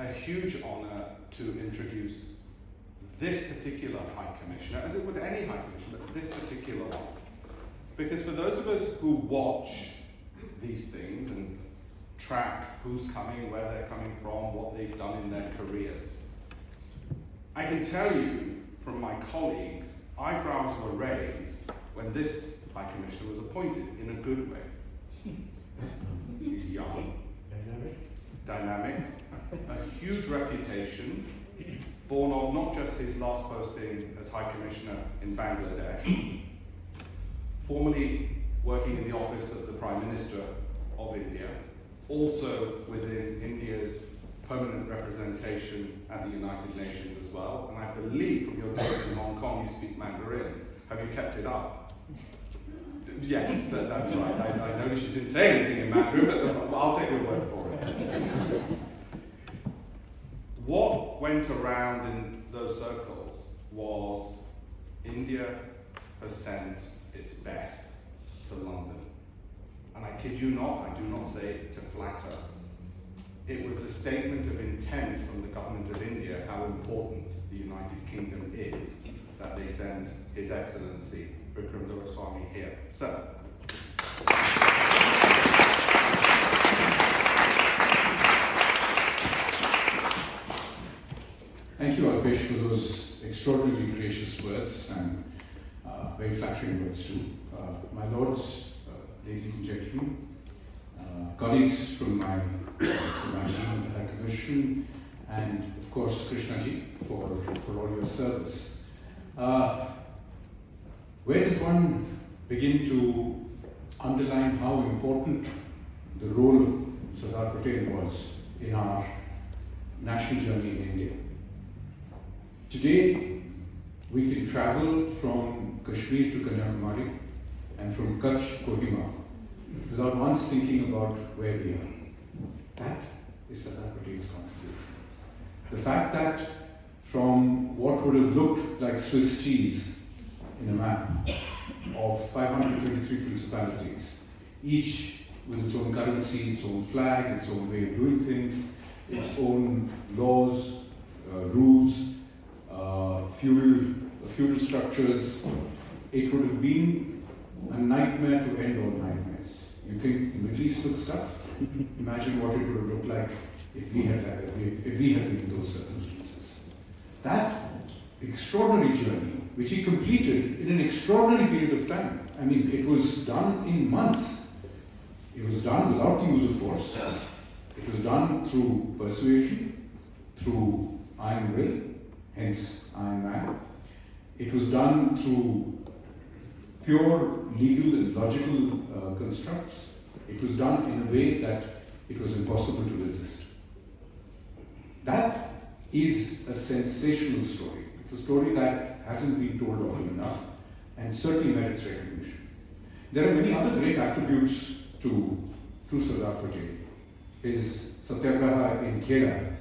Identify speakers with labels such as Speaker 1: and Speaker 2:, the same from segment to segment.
Speaker 1: a huge honor to introduce this particular High Commissioner, as it would any High Commissioner, but this particular one. Because for those of us who watch these things and track who's coming, where they're coming from, what they've done in their careers, I can tell you from my colleagues, eyebrows were raised when this High Commissioner was appointed in a good way. He's young, dynamic, a huge reputation, born of not just his last posting as High Commissioner in Bangladesh, formerly working in the office of the Prime Minister of India, also within India's permanent representation at the United Nations as well. And I believe from your days in Hong Kong you speak Mandarin. Have you kept it up? Yes, that's right. I noticed you didn't say anything in Mandarin, but I'll take your word for it. What went around in those circles was India has sent its best to London. And I kid you not, I do not say it to flatter. It was a statement of intent from the government of India how important the United Kingdom is that they send His Excellency Vikram Doraiswamy here. So,
Speaker 2: thank you, Alpesh, for those extraordinarily gracious words and very flattering words too. My lords, ladies and gentlemen, colleagues from my team at the High Commission, and of course Krishnaji for all your service. Where does one begin to underline how important the role of Sardar Patel was in our national journey in India? Today, we can travel from Kashmir to Kanyakumari and from Kutch to Kohima without once thinking about where we are. That is Sardar Patel's contribution. The fact that from what would have looked like Swiss cheese in a map of 533 principalities, each with its own currency, its own flag, its own way of doing things, its own laws, rules, feudal structures, it would have been a nightmare to end all nightmares. You think the Middle East looks tough? Imagine what it would have looked like if we had been in those circumstances. That extraordinary journey, which he completed in an extraordinary period of time. I mean, it was done in months. It was done without the use of force. It was done through persuasion, through iron will, hence Iron Man. It was done through pure legal and logical constructs. It was done in a way that it was impossible to resist. That is a sensational story. It's a story that hasn't been told often enough and certainly merits recognition. There are many other great attributes to Sardar Patel. His satyagraha in Kheda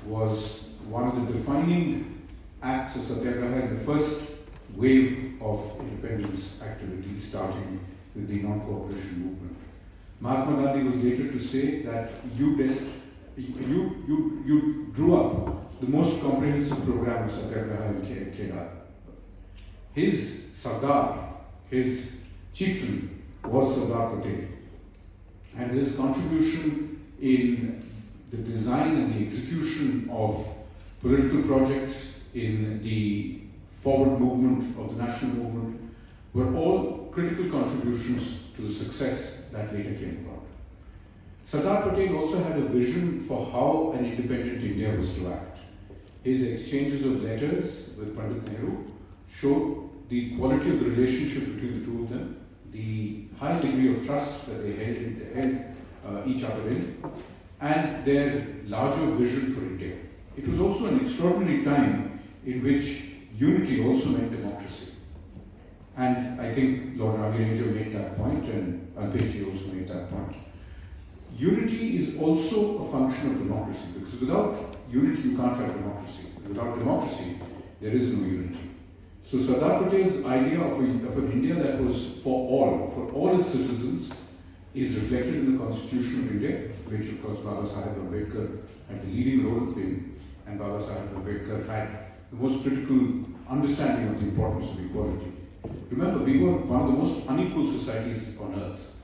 Speaker 2: was one of the defining acts of satyagraha in the first wave of independence activities, starting with the non-cooperation movement. Mahatma Gandhi was later to say that you drew up the most comprehensive program of satyagraha in Kheda. His Sardar, his chieftain, was Sardar Patel, and his contribution in the design and the execution of political projects in the forward movement of the national movement were all critical contributions to the success that later came about. Sardar Patel also had a vision for how an independent India was to act. His exchanges of letters with Pandit Nehru showed the quality of the relationship between the two of them, the high degree of trust that they held each other in, and their larger vision for India. It was also an extraordinary time in which unity also meant democracy. And I think Lord Raghunathan made that point, and Alpesh also made that point. Unity is also a function of democracy, because without unity you can't have democracy. Without democracy, there is no unity. So Sardar Patel's idea of an India that was for all its citizens, is reflected in the Constitution of India, which of course Baba Saheb Ambedkar had the leading role in, and Baba Sahib Ambedkar had the most critical understanding of the importance of equality. Remember, we were one of the most unequal societies on earth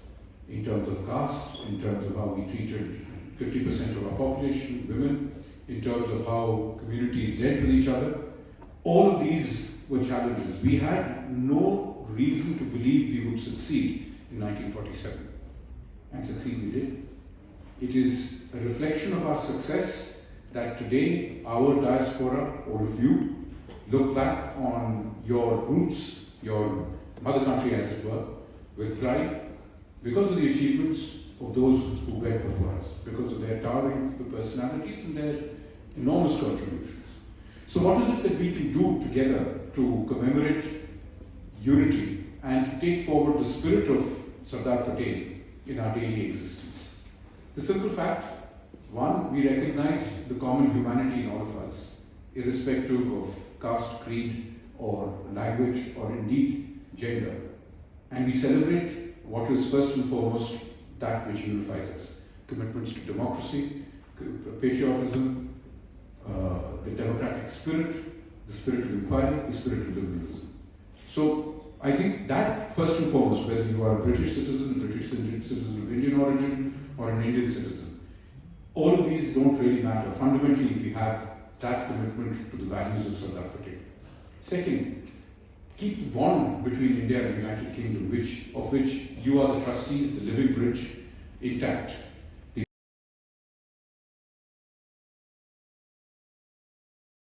Speaker 2: in terms of caste, in terms of how we treated 50% of our population, women, in terms of how communities dealt with each other. All of these were challenges. We had no reason to believe we would succeed in 1947. And succeed we did. It is a reflection of our success that today our diaspora, all of you, look back on your roots, your mother country as it were, with pride because of the achievements of those who went before us, because of their towering personalities and their enormous contributions. So what is it that we can do together to commemorate unity and to take forward the spirit of Sardar Patel in our daily existence? The simple fact, one, we recognize the common humanity in all of us, irrespective of caste, creed, or language, or indeed gender. And we celebrate what is first and foremost that which unifies us. Commitments to democracy, patriotism, the democratic spirit, the spirit of inquiry, the spirit of liberalism. So I think that first and foremost, whether you are a British citizen, citizen of Indian origin, or an Indian citizen, all of these don't really matter. Fundamentally, we have that commitment to the values of Sardar Patel. Second, keep the bond between India and the United Kingdom, of which you are the trustees, the living bridge, intact.